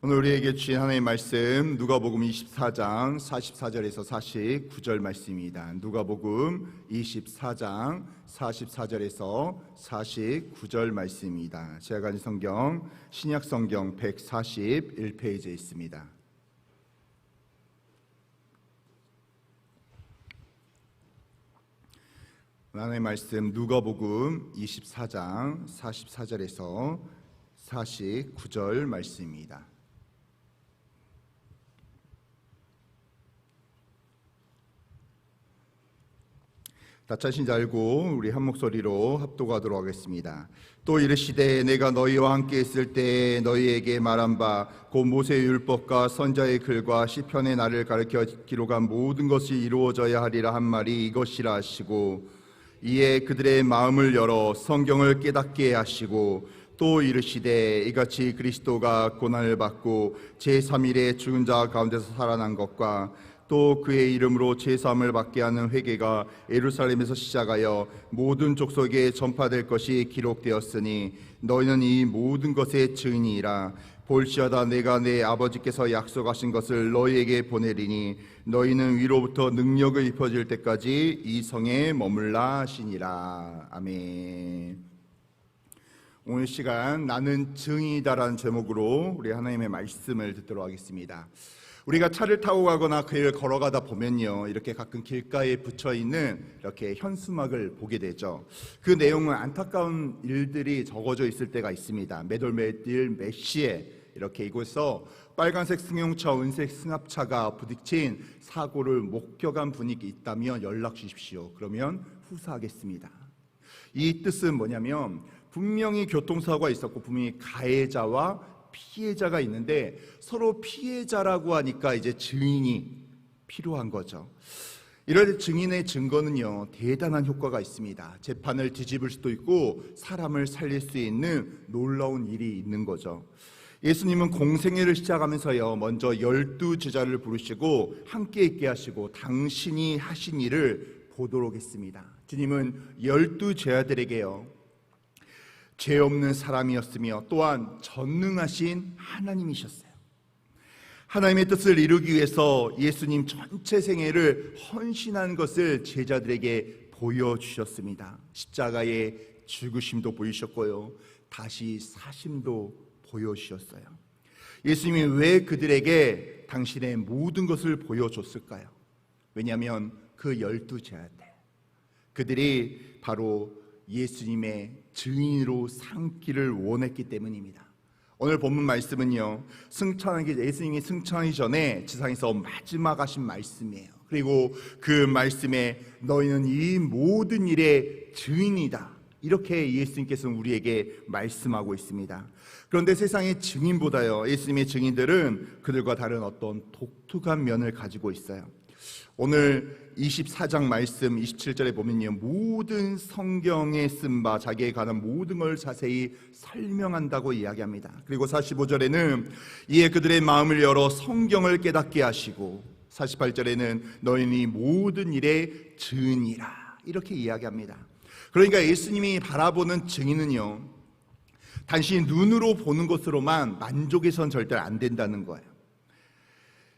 오늘 우리에게 주신 하나님의 말씀 누가복음 24장 44절에서 49절 말씀입니다. 누가복음 24장 44절에서 49절 말씀입니다. 제가 가진 성경 신약성경 141페이지에 있습니다. 하나님의 말씀 누가복음 24장 44절에서 49절 말씀입니다. 다 찾으신 줄 알고 우리 한 목소리로 합독하도록 하겠습니다. 또 이르시되 내가 너희와 함께 있을 때에 너희에게 말한 바 곧 모세의 율법과 선자의 글과 시편의 나를 가르쳐 기록한 모든 것이 이루어져야 하리라 한 말이 이것이라 하시고 이에 그들의 마음을 열어 성경을 깨닫게 하시고 또 이르시되 이같이 그리스도가 고난을 받고 제3일에 죽은 자 가운데서 살아난 것과 또 그의 이름으로 제사함을 받게 하는 회개가 예루살렘에서 시작하여 모든 족속에 전파될 것이 기록되었으니 너희는 이 모든 것의 증인이라. 볼지어다 내가 내 아버지께서 약속하신 것을 너희에게 보내리니 너희는 위로부터 능력을 입혀질 때까지 이 성에 머물라 하시니라. 아멘. 오늘 시간 나는 증인이다라는 제목으로 우리 하나님의 말씀을 듣도록 하겠습니다. 우리가 차를 타고 가거나 길을 걸어가다 보면요, 이렇게 가끔 길가에 붙여있는 이렇게 현수막을 보게 되죠. 그 내용은 안타까운 일들이 적어져 있을 때가 있습니다. 매돌매길 몇 시에 이렇게 이곳에서 빨간색 승용차, 은색 승합차가 부딪힌 사고를 목격한 분이 있다면 연락 주십시오. 그러면 후사하겠습니다. 이 뜻은 뭐냐면 분명히 교통사고가 있었고 분명히 가해자와 피해자가 있는데 서로 피해자라고 하니까 이제 증인이 필요한 거죠. 이럴 때 증인의 증거는요 대단한 효과가 있습니다. 재판을 뒤집을 수도 있고 사람을 살릴 수 있는 놀라운 일이 있는 거죠. 예수님은 공생애를 시작하면서요 먼저 12제자를 부르시고 함께 있게 하시고 당신이 하신 일을 보도록 했습니다. 주님은 12제자들에게요 죄 없는 사람이었으며 또한 전능하신 하나님이셨어요. 하나님의 뜻을 이루기 위해서 예수님 전체 생애를 헌신한 것을 제자들에게 보여주셨습니다. 십자가의 죽으심도 보이셨고요 다시 사심도 보여주셨어요. 예수님이 왜 그들에게 당신의 모든 것을 보여줬을까요? 왜냐하면 그 12제자들 그들이 바로 예수님의 증인으로 삼기를 원했기 때문입니다. 오늘 본문 말씀은요 예수님이 승천하기 전에 지상에서 마지막 하신 말씀이에요. 그리고 그 말씀에 너희는 이 모든 일의 증인이다 이렇게 예수님께서는 우리에게 말씀하고 있습니다. 그런데 세상의 증인보다요 예수님의 증인들은 그들과 다른 어떤 독특한 면을 가지고 있어요. 오늘 24장 말씀 27절에 보면요 모든 성경에 쓴 바 자기에 관한 모든 걸 자세히 설명한다고 이야기합니다. 그리고 45절에는 이에 그들의 마음을 열어 성경을 깨닫게 하시고 48절에는 너희는 이 모든 일의 증인이라 이렇게 이야기합니다. 그러니까 예수님이 바라보는 증인은요 단순히 눈으로 보는 것으로만 만족해서는 절대 안 된다는 거예요.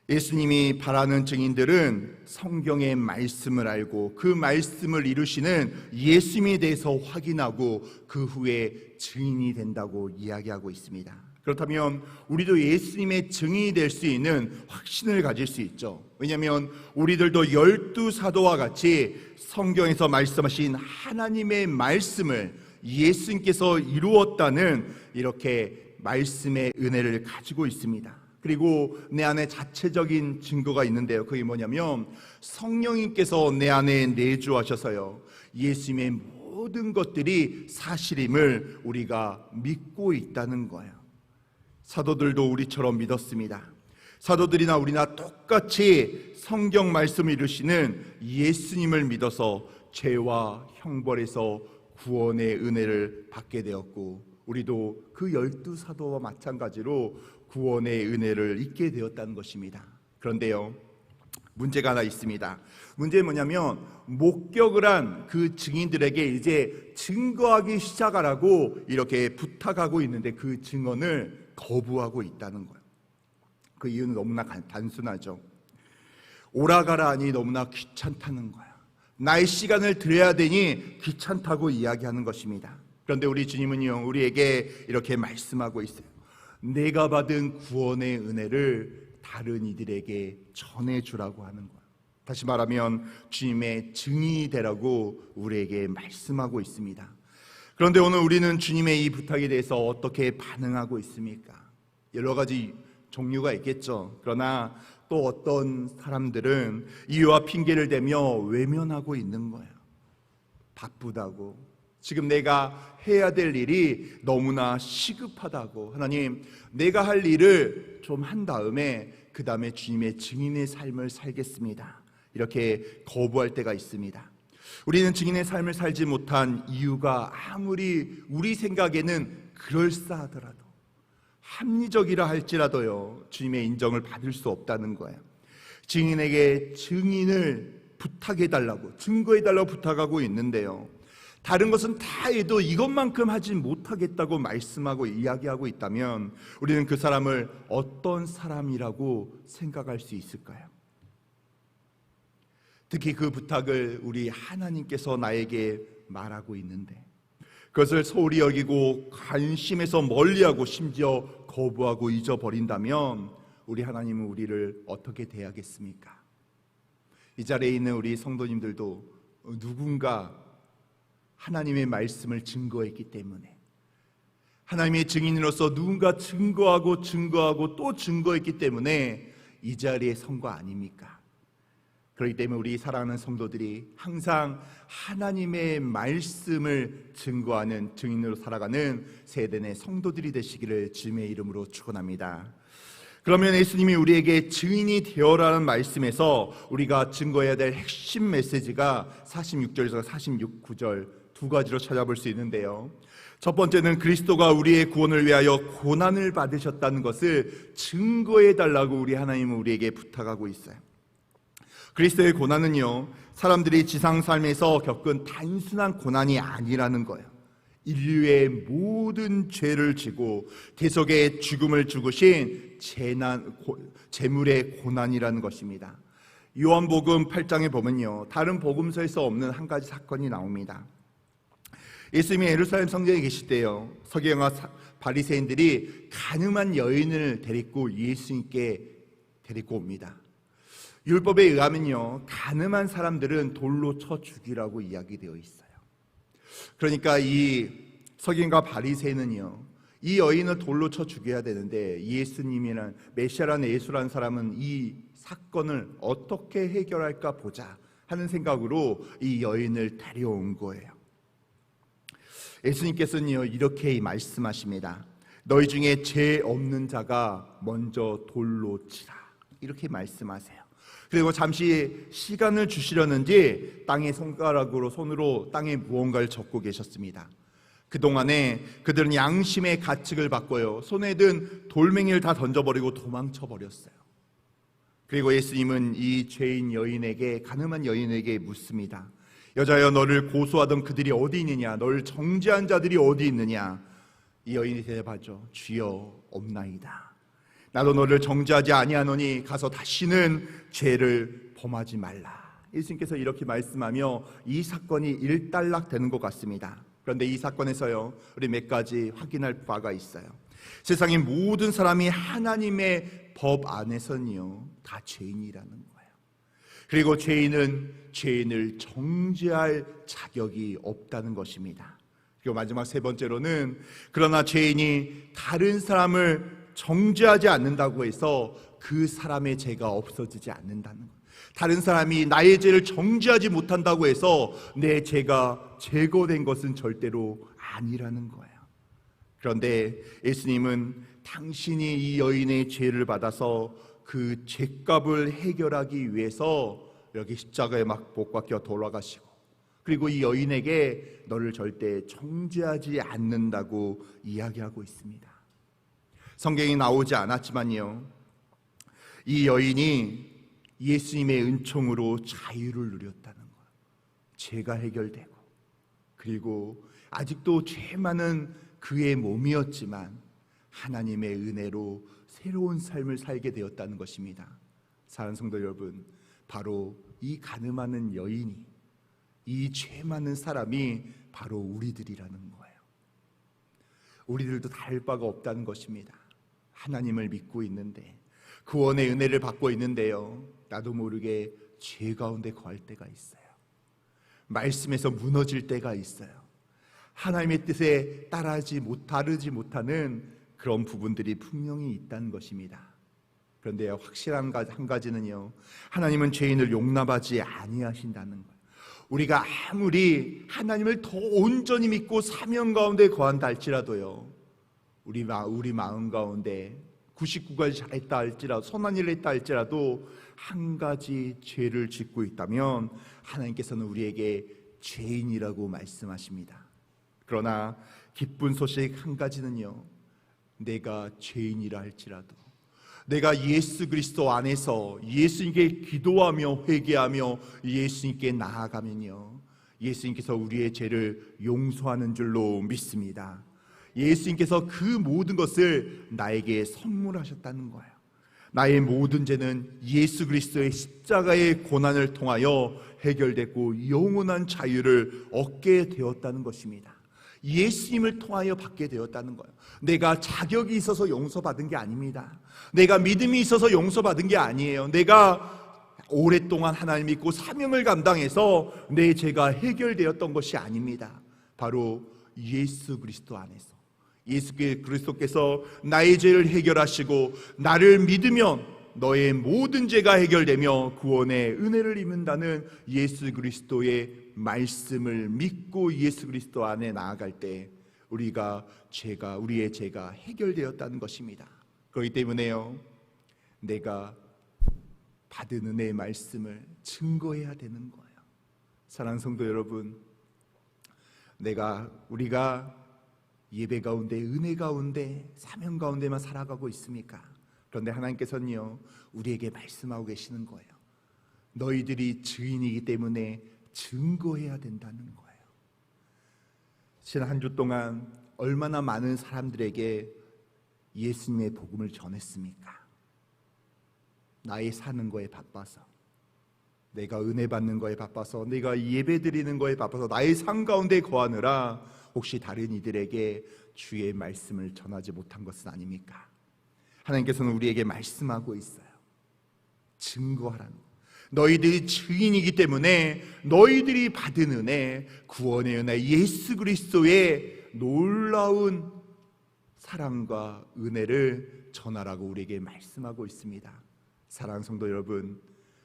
예수님이 바라는 증인들은 성경의 말씀을 알고 그 말씀을 이루시는 예수님에 대해서 확인하고 그 후에 증인이 된다고 이야기하고 있습니다. 그렇다면 우리도 예수님의 증인이 될 수 있는 확신을 가질 수 있죠. 왜냐하면 우리들도 12사도와 같이 성경에서 말씀하신 하나님의 말씀을 예수님께서 이루었다는 이렇게 말씀의 은혜를 가지고 있습니다. 그리고 내 안에 자체적인 증거가 있는데요 그게 뭐냐면 성령님께서 내 안에 내주하셔서요 예수님의 모든 것들이 사실임을 우리가 믿고 있다는 거예요. 사도들도 우리처럼 믿었습니다. 사도들이나 우리나 똑같이 성경 말씀을 이루시는 예수님을 믿어서 죄와 형벌에서 구원의 은혜를 받게 되었고 우리도 그 12사도와 마찬가지로 구원의 은혜를 잊게 되었다는 것입니다. 그런데요 문제가 하나 있습니다. 문제는 뭐냐면 목격을 한 그 증인들에게 이제 증거하기 시작하라고 이렇게 부탁하고 있는데 그 증언을 거부하고 있다는 거예요. 그 이유는 너무나 단순하죠. 오라가라 하니 너무나 귀찮다는 거야. 나의 시간을 들여야 되니 귀찮다고 이야기하는 것입니다. 그런데 우리 주님은요, 우리에게 이렇게 말씀하고 있어요. 내가 받은 구원의 은혜를 다른 이들에게 전해주라고 하는 거야. 다시 말하면 주님의 증인이 되라고 우리에게 말씀하고 있습니다. 그런데 오늘 우리는 주님의 이 부탁에 대해서 어떻게 반응하고 있습니까? 여러 가지 종류가 있겠죠. 그러나 또 어떤 사람들은 이유와 핑계를 대며 외면하고 있는 거예요. 바쁘다고, 지금 내가 해야 될 일이 너무나 시급하다고, 하나님 내가 할 일을 좀 한 다음에 그 다음에 주님의 증인의 삶을 살겠습니다, 이렇게 거부할 때가 있습니다. 우리는 증인의 삶을 살지 못한 이유가 아무리 우리 생각에는 그럴싸하더라도, 합리적이라 할지라도요, 주님의 인정을 받을 수 없다는 거예요. 증인에게 증인을 부탁해달라고, 증거해달라고 부탁하고 있는데요, 다른 것은 다 해도 이것만큼 하지 못하겠다고 말씀하고 이야기하고 있다면 우리는 그 사람을 어떤 사람이라고 생각할 수 있을까요? 특히 그 부탁을 우리 하나님께서 나에게 말하고 있는데 그것을 소홀히 여기고 관심에서 멀리하고 심지어 거부하고 잊어버린다면 우리 하나님은 우리를 어떻게 대하겠습니까? 이 자리에 있는 우리 성도님들도 누군가 하나님의 말씀을 증거했기 때문에, 하나님의 증인으로서 누군가 증거하고 또 증거했기 때문에 이 자리에 선 거 아닙니까? 그렇기 때문에 우리 사랑하는 성도들이 항상 하나님의 말씀을 증거하는 증인으로 살아가는 세대의 성도들이 되시기를 주님의 이름으로 축원합니다. 그러면 예수님이 우리에게 증인이 되어라는 말씀에서 우리가 증거해야 될 핵심 메시지가 46절에서 46절 두 가지로 찾아볼 수 있는데요, 첫 번째는 그리스도가 우리의 구원을 위하여 고난을 받으셨다는 것을 증거해달라고 우리 하나님은 우리에게 부탁하고 있어요. 그리스도의 고난은요, 사람들이 지상 삶에서 겪은 단순한 고난이 아니라는 거예요. 인류의 모든 죄를 지고 대속의 죽음을 죽으신 재물의 고난이라는 것입니다. 요한복음 8장에 보면요, 다른 복음서에서 없는 한 가지 사건이 나옵니다. 예수님이 예루살렘 성전에 계실 때요, 서기관과 바리새인들이 가늠한 여인을 데리고 예수님께 데리고 옵니다. 율법에 의하면요, 가늠한 사람들은 돌로 쳐 죽이라고 이야기되어 있어요. 그러니까 이 서기관과 바리새인은요, 이 여인을 돌로 쳐 죽여야 되는데 예수님이란 메시아라는 예수라는 사람은 이 사건을 어떻게 해결할까 보자 하는 생각으로 이 여인을 데려온 거예요. 예수님께서는요, 이렇게 말씀하십니다. 너희 중에 죄 없는 자가 먼저 돌로 치라, 이렇게 말씀하세요. 그리고 잠시 시간을 주시려는지 땅에 손으로 땅에 무언가를 적고 계셨습니다. 그동안에 그들은 양심의 가책을 받고요, 손에 든 돌멩이를 다 던져버리고 도망쳐 버렸어요. 그리고 예수님은 이 죄인 여인에게, 가늠한 여인에게 묻습니다. 여자여, 너를 고소하던 그들이 어디 있느냐? 너를 정죄한 자들이 어디 있느냐? 이 여인이 대답하죠. 주여, 없나이다. 나도 너를 정죄하지 아니하노니 가서 다시는 죄를 범하지 말라. 예수님께서 이렇게 말씀하며 이 사건이 일단락되는 것 같습니다. 그런데 이 사건에서요, 우리 몇 가지 확인할 바가 있어요. 세상의 모든 사람이 하나님의 법 안에서는요, 다 죄인이라는 거예요. 그리고 죄인은 죄인을 정죄할 자격이 없다는 것입니다. 그리고 마지막 세 번째로는, 그러나 죄인이 다른 사람을 정죄하지 않는다고 해서 그 사람의 죄가 없어지지 않는다는 거예요. 다른 사람이 나의 죄를 정죄하지 못한다고 해서 내 죄가 제거된 것은 절대로 아니라는 거예요. 그런데 예수님은 당신이 이 여인의 죄를 받아서 그 죄값을 해결하기 위해서 여기 십자가에 막 못 박혀 돌아가시고, 그리고 이 여인에게 너를 절대 정죄하지 않는다고 이야기하고 있습니다. 성경에 나오지 않았지만요, 이 여인이 예수님의 은총으로 자유를 누렸다는 거예요. 죄가 해결되고, 그리고 아직도 죄 많은 그의 몸이었지만 하나님의 은혜로 새로운 삶을 살게 되었다는 것입니다. 사랑하는 성도 여러분, 바로 이 가늠하는 여인이, 이 죄 많은 사람이 바로 우리들이라는 거예요. 우리들도 다를 바가 없다는 것입니다. 하나님을 믿고 있는데, 구원의 은혜를 받고 있는데요, 나도 모르게 죄 가운데 거할 때가 있어요. 말씀에서 무너질 때가 있어요. 하나님의 뜻에 따르지 못하는 그런 부분들이 분명히 있다는 것입니다. 그런데 확실한 한 가지는요, 하나님은 죄인을 용납하지 아니하신다는 거예요. 우리가 아무리 하나님을 더 온전히 믿고 사명 가운데 거한다 할지라도요, 우리 마음 가운데 99가지 잘했다 할지라도, 선한 일을 했다 할지라도 한 가지 죄를 짓고 있다면 하나님께서는 우리에게 죄인이라고 말씀하십니다. 그러나 기쁜 소식 한 가지는요, 내가 죄인이라 할지라도, 내가 예수 그리스도 안에서 예수님께 기도하며 회개하며 예수님께 나아가면요, 예수님께서 우리의 죄를 용서하는 줄로 믿습니다. 예수님께서 그 모든 것을 나에게 선물하셨다는 거예요. 나의 모든 죄는 예수 그리스도의 십자가의 고난을 통하여 해결됐고 영원한 자유를 얻게 되었다는 것입니다. 예수님을 통하여 받게 되었다는 거예요. 내가 자격이 있어서 용서받은 게 아닙니다. 내가 믿음이 있어서 용서받은 게 아니에요. 내가 오랫동안 하나님 믿고 사명을 감당해서 내 죄가 해결되었던 것이 아닙니다. 바로 예수 그리스도 안에서 예수 그리스도께서 나의 죄를 해결하시고 나를 믿으면 너의 모든 죄가 해결되며 구원의 은혜를 입는다는 예수 그리스도의 말씀을 믿고 예수 그리스도 안에 나아갈 때 우리의 죄가 해결되었다는 것입니다. 그렇기 때문에요, 내가 받은 은혜의 말씀을 증거해야 되는 거예요. 사랑하는 성도 여러분, 우리가 예배 가운데, 은혜 가운데, 사명 가운데만 살아가고 있습니까? 그런데 하나님께서는요, 우리에게 말씀하고 계시는 거예요. 너희들이 증인이기 때문에 증거해야 된다는 거예요. 지난 한 주 동안 얼마나 많은 사람들에게 예수님의 복음을 전했습니까? 나의 사는 거에 바빠서, 내가 은혜 받는 거에 바빠서, 내가 예배 드리는 거에 바빠서, 나의 삶 가운데 거하느라 혹시 다른 이들에게 주의 말씀을 전하지 못한 것은 아닙니까? 하나님께서는 우리에게 말씀하고 있어요. 증거하라는 거예요. 너희들이 증인이기 때문에 너희들이 받은 은혜, 구원의 은혜, 예수 그리스도의 놀라운 사랑과 은혜를 전하라고 우리에게 말씀하고 있습니다. 사랑하는 성도 여러분,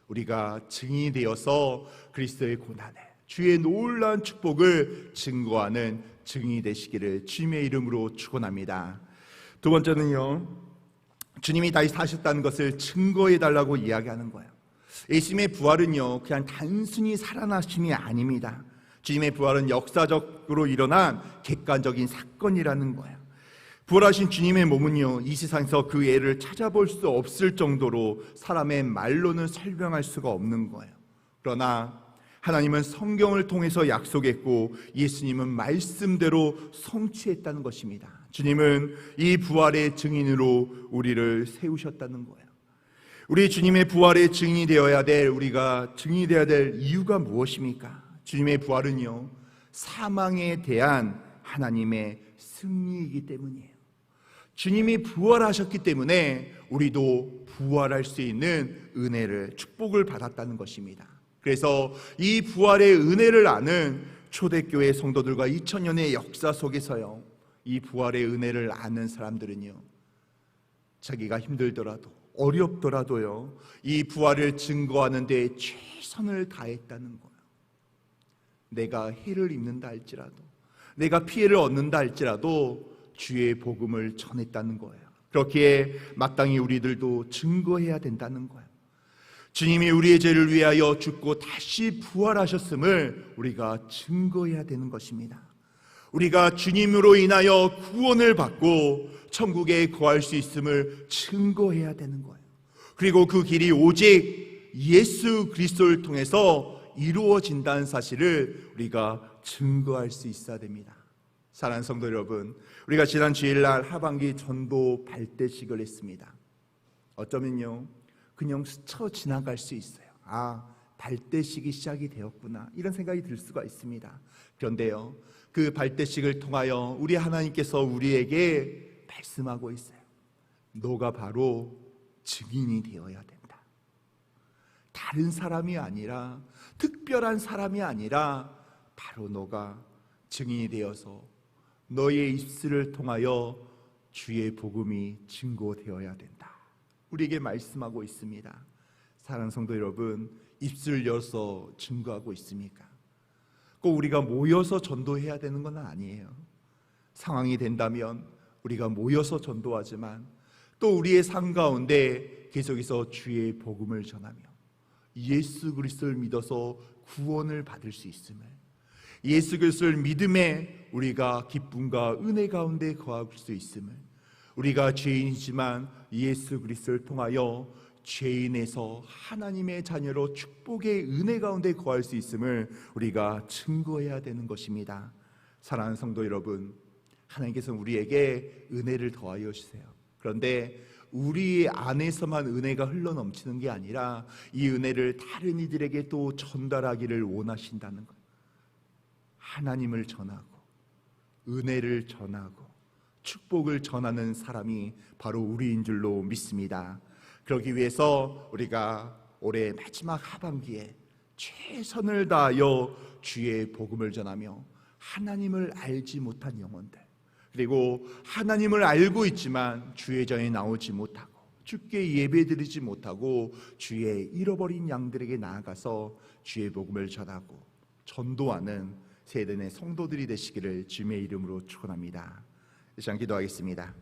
우리가 증인이 되어서 그리스도의 고난에 주의 놀라운 축복을 증거하는 증인이 되시기를 주님의 이름으로 축원합니다. 두 번째는요, 주님이 다시 사셨다는 것을 증거해달라고 이야기하는 거예요. 예수님의 부활은요, 그냥 단순히 살아나심이 아닙니다. 주님의 부활은 역사적으로 일어난 객관적인 사건이라는 거예요. 부활하신 주님의 몸은요, 이 세상에서 그 예를 찾아볼 수 없을 정도로 사람의 말로는 설명할 수가 없는 거예요. 그러나 하나님은 성경을 통해서 약속했고 예수님은 말씀대로 성취했다는 것입니다. 주님은 이 부활의 증인으로 우리를 세우셨다는 거예요. 우리 주님의 부활의 증인이 되어야 될, 우리가 증인이 되어야 될 이유가 무엇입니까? 주님의 부활은요, 사망에 대한 하나님의 승리이기 때문이에요. 주님이 부활하셨기 때문에 우리도 부활할 수 있는 은혜를, 축복을 받았다는 것입니다. 그래서 이 부활의 은혜를 아는 초대교회 성도들과 2000년의 역사 속에서요, 이 부활의 은혜를 아는 사람들은요, 자기가 힘들더라도 어렵더라도요, 이 부활을 증거하는 데 최선을 다했다는 거예요. 내가 해를 입는다 할지라도, 내가 피해를 얻는다 할지라도 주의 복음을 전했다는 거예요. 그렇기에 마땅히 우리들도 증거해야 된다는 거예요. 주님이 우리의 죄를 위하여 죽고 다시 부활하셨음을 우리가 증거해야 되는 것입니다. 우리가 주님으로 인하여 구원을 받고 천국에 거할 수 있음을 증거해야 되는 거예요. 그리고 그 길이 오직 예수 그리스도를 통해서 이루어진다는 사실을 우리가 증거할 수 있어야 됩니다. 사랑하는 성도 여러분, 우리가 지난 주일날 하반기 전도 발대식을 했습니다. 어쩌면요, 그냥 스쳐 지나갈 수 있어요. 발대식이 시작이 되었구나, 이런 생각이 들 수가 있습니다. 그런데요, 그 발대식을 통하여 우리 하나님께서 우리에게 말씀하고 있어요. 너가 바로 증인이 되어야 된다. 다른 사람이 아니라, 특별한 사람이 아니라 바로 너가 증인이 되어서 너의 입술을 통하여 주의 복음이 증거되어야 된다. 우리에게 말씀하고 있습니다. 사랑하는 성도 여러분, 입술 열어서 증거하고 있습니까? 꼭 우리가 모여서 전도해야 되는 건 아니에요. 상황이 된다면 우리가 모여서 전도하지만 또 우리의 삶 가운데 계속해서 주의 복음을 전하며 예수 그리스도를 믿어서 구원을 받을 수 있음을, 예수 그리스도를 믿음에 우리가 기쁨과 은혜 가운데 거할 수 있음을, 우리가 죄인이지만 예수 그리스도를 통하여 죄인에서 하나님의 자녀로 축복의 은혜 가운데 거할 수 있음을 우리가 증거해야 되는 것입니다. 사랑하는 성도 여러분, 하나님께서는 우리에게 은혜를 더하여 주세요. 그런데 우리 안에서만 은혜가 흘러넘치는 게 아니라 이 은혜를 다른 이들에게 또 전달하기를 원하신다는 것. 하나님을 전하고 은혜를 전하고 축복을 전하는 사람이 바로 우리인 줄로 믿습니다. 그러기 위해서 우리가 올해 마지막 하반기에 최선을 다하여 주의 복음을 전하며 하나님을 알지 못한 영혼들, 그리고 하나님을 알고 있지만 주의 전에 나오지 못하고 주께 예배드리지 못하고 주의 잃어버린 양들에게 나아가서 주의 복음을 전하고 전도하는 세대의 성도들이 되시기를 주님의 이름으로 축원합니다. 이 시간 기도하겠습니다.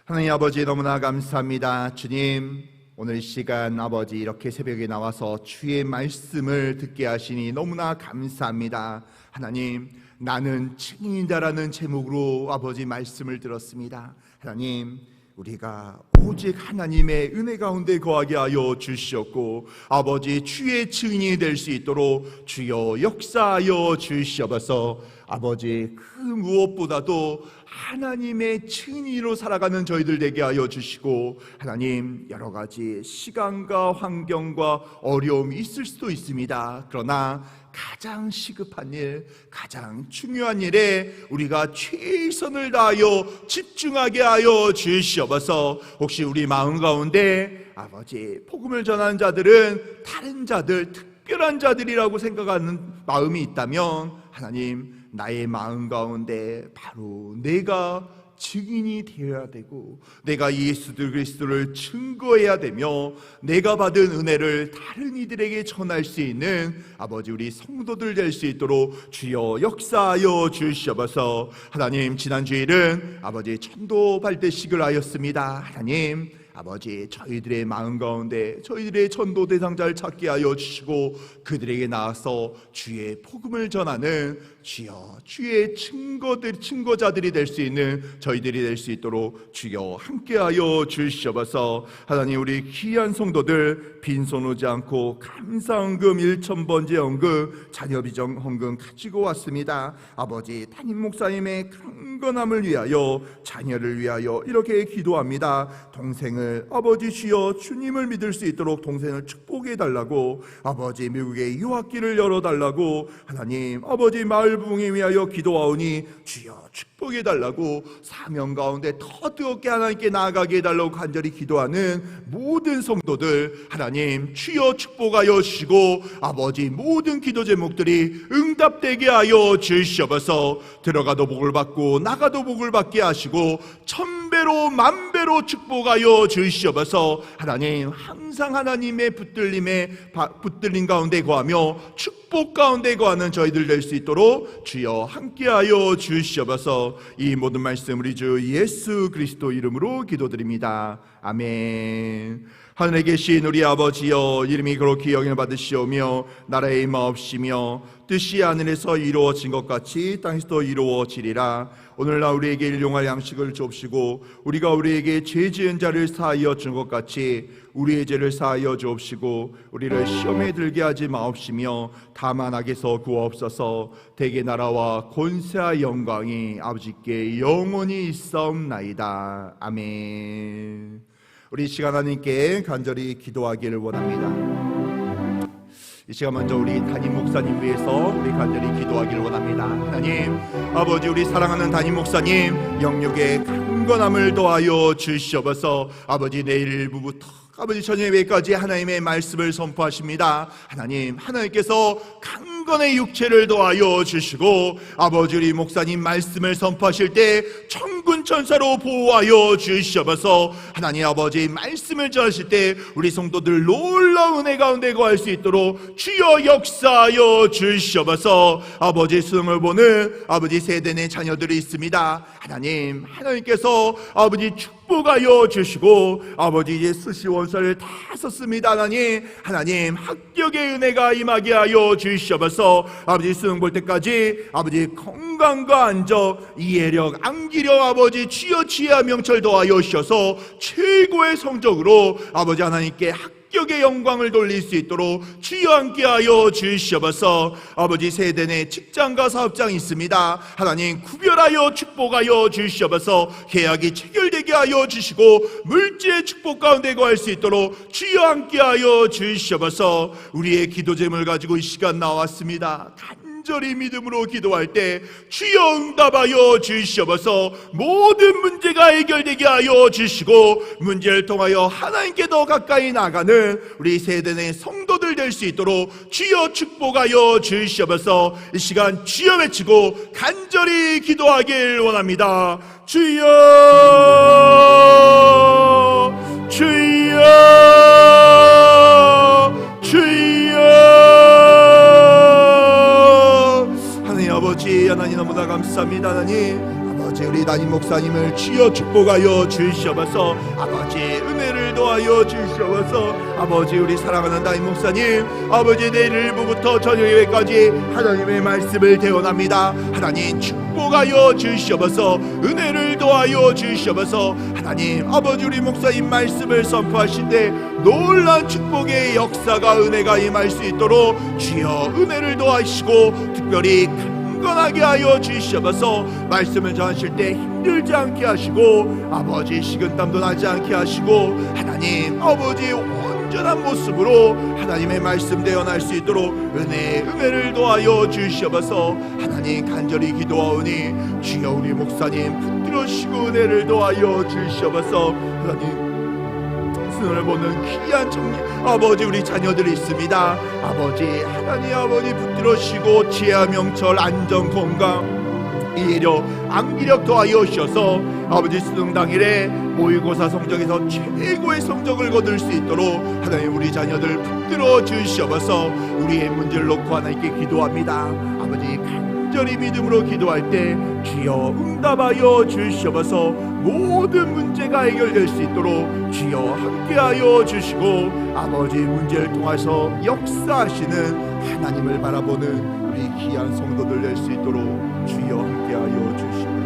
하나님 아버지, 너무나 감사합니다. 주님, 오늘 시간 아버지 이렇게 새벽에 나와서 주의 말씀을 듣게 하시니 너무나 감사합니다. 하나님, 나는 증인이다라는 제목으로 아버지 말씀을 들었습니다. 하나님, 우리가 오직 하나님의 은혜 가운데 거하게 하여 주시옵고 아버지 주의 증인이 될 수 있도록 주여 역사하여 주시옵소서. 아버지, 그 무엇보다도 하나님의 증인으로 살아가는 저희들 되게 하여 주시고, 하나님, 여러 가지 시간과 환경과 어려움이 있을 수도 있습니다. 그러나 가장 시급한 일, 가장 중요한 일에 우리가 최선을 다하여 집중하게 하여 주시옵소서. 혹시 우리 마음 가운데 아버지 복음을 전하는 자들은 다른 자들, 특별한 자들이라고 생각하는 마음이 있다면, 하나님, 나의 마음 가운데 바로 내가 증인이 되어야 되고 내가 예수 그리스도를 증거해야 되며 내가 받은 은혜를 다른 이들에게 전할 수 있는 아버지 우리 성도들 될 수 있도록 주여 역사하여 주시옵소서. 하나님, 지난 주일은 아버지 전도 발대식을 하였습니다. 하나님, 아버지 저희들의 마음 가운데 저희들의 전도 대상자를 찾게 하여 주시고 그들에게 나아서 주의 복음을 전하는 주여 주의 증거자들이 될 수 있는 저희들이 될 수 있도록 주여 함께하여 주시옵소서. 하나님, 우리 귀한 성도들 빈손 오지 않고 감사헌금 1,000번째 헌금, 자녀비전 헌금 가지고 왔습니다. 아버지, 담임 목사님의 강건함을 위하여, 자녀를 위하여 이렇게 기도합니다. 동생을 아버지 주여 주님을 믿을 수 있도록 동생을 축복해 달라고, 아버지 미국의 유학길을 열어달라고, 하나님 아버지 마을 부흥에 위하여 기도하오니 주여 축복해 달라고, 사명 가운데 더 뜨겁게 하나님께 나아가게 해달라고 간절히 기도하는 모든 성도들 하나님 주여 축복하여 주시고 아버지 모든 기도 제목들이 응답되게 하여 주시옵소서. 들어가도 복을 받고 나가도 복을 받게 하시고 천배로 만배로 축복하여 주시옵소서. 하나님, 항상 하나님의 붙들림 가운데 거하며 축복 가운데 거하는 저희들 될 수 있도록 주여 함께하여 주시옵소서. 이 모든 말씀 우리 주 예수 그리스도 이름으로 기도드립니다. 아멘. 하늘에 계신 우리 아버지여, 이름이 거룩히 여김을 받으시오며 나라의 임하옵시며 뜻이 하늘에서 이루어진 것 같이 땅에서도 이루어지리라. 오늘날 우리에게 일용할 양식을 주옵시고 우리가 우리에게 죄 지은 자를 사하여 준 것 같이 우리의 죄를 사하여 주옵시고 우리를 시험에 들게 하지 마옵시며 다만 악에서 구하옵소서. 대개 나라와 권세와 영광이 아버지께 영원히 있사옵나이다. 아멘. 우리 이 시간 하나님께 간절히 기도하기를 원합니다. 이 시간 먼저 우리 담임 목사님 위해서 우리 간절히 기도하기를 원합니다. 하나님 아버지, 우리 사랑하는 담임 목사님 영육의 강건함을 더하여 주시옵소서. 아버지, 내일부부터 아버지 저녁에까지 하나님의 말씀을 선포하십니다. 하나님께서 강건의 육체를 더하여 주시고 아버지, 우리 목사님 말씀을 선포하실 때 천군 천사로 보호하여 주시옵소서. 하나님 아버지, 말씀을 전하실 때 우리 성도들 놀라운 은혜 가운데 거할 수 있도록 주여 역사하여 주시옵소서. 아버지, 수능을 보는 아버지 세대의 자녀들이 있습니다. 하나님께서 아버지 축복하여 주시고 아버지 이제 수시 원서를 다 썼습니다. 하나님 합격의 은혜가 임하게 하여 주시옵소서. 아버지 수능 볼 때까지 아버지 건강과 안정, 이해력, 암기력 아버지 주여 지혜와 명철 더하여 주셔서 최고의 성적으로 아버지 하나님께 합격의 영광을 돌릴 수 있도록 주여 함께하여 주시옵소서. 아버지 세대 내 직장과 사업장이 있습니다. 하나님 구별하여 축복하여 주시옵소서. 계약이 체결되게 하여 주시고 물질의 축복 가운데 거할 수 있도록 주여 함께하여 주시옵소서. 우리의 기도 제목을 가지고 이 시간 나왔습니다. 간절히 믿음으로 기도할 때 주여 응답하여 주시옵소서. 모든 문제가 해결되게 하여 주시고 문제를 통하여 하나님께 더 가까이 나가는 우리 세대 내 성도들 될 수 있도록 주여 축복하여 주시옵소서. 이 시간 주여 외치고 간절히 기도하길 원합니다. 주여, 주여, 주여. 아버지 하나님 너무나 감사합니다. 아버지 우리 담임 목사님을 주여 축복하여 주시옵소서. 아버지 은혜를 더하여 주시옵소서. 아버지 우리 사랑하는 담임 목사님 아버지 내일부부터 저녁에까지 하나님의 말씀을 대원합니다. 하나님 축복하여 주시옵소서. 은혜를 더하여 주시옵소서. 하나님 아버지 우리 목사님 말씀을 선포하신데 놀라운 축복의 역사가 은혜가 임할 수 있도록 주여 은혜를 더하시고 특별히 강건하게 하여 주시옵소서. 말씀을 전하실 때 힘들지 않게 하시고 아버지 식은땀도 나지 않게 하시고 하나님 아버지 온전한 모습으로 하나님의 말씀 대언할 수 있도록 은혜를 더하여 주시옵소서. 하나님 간절히 기도하오니 주여 우리 목사님 붙들으시고 은혜를 더하여 주시옵소서. 하나님 수능을 보는 귀한 아버지 우리 자녀들이 있습니다. 아버지 하나님 아버지 붙들으시고 지혜와 명철, 안정, 건강, 이해력, 암기력 더하여 주셔서 아버지 수능 당일에 모의고사 성적에서 최고의 성적을 거둘 수 있도록 하나님 우리 자녀들 붙들어 주시옵소서. 우리의 문제를 놓고 하나님께 기도합니다. 아버지 간절히 믿음으로 기도할 때 주여 응답하여 주시옵소서. 모든 문제가 해결될 수 있도록 주여 함께하여 주시고 아버지 문제를 통해서 역사하시는 하나님을 바라보는 우리 귀한 성도들 될 수 있도록 주여 함께하여 주시옵소서.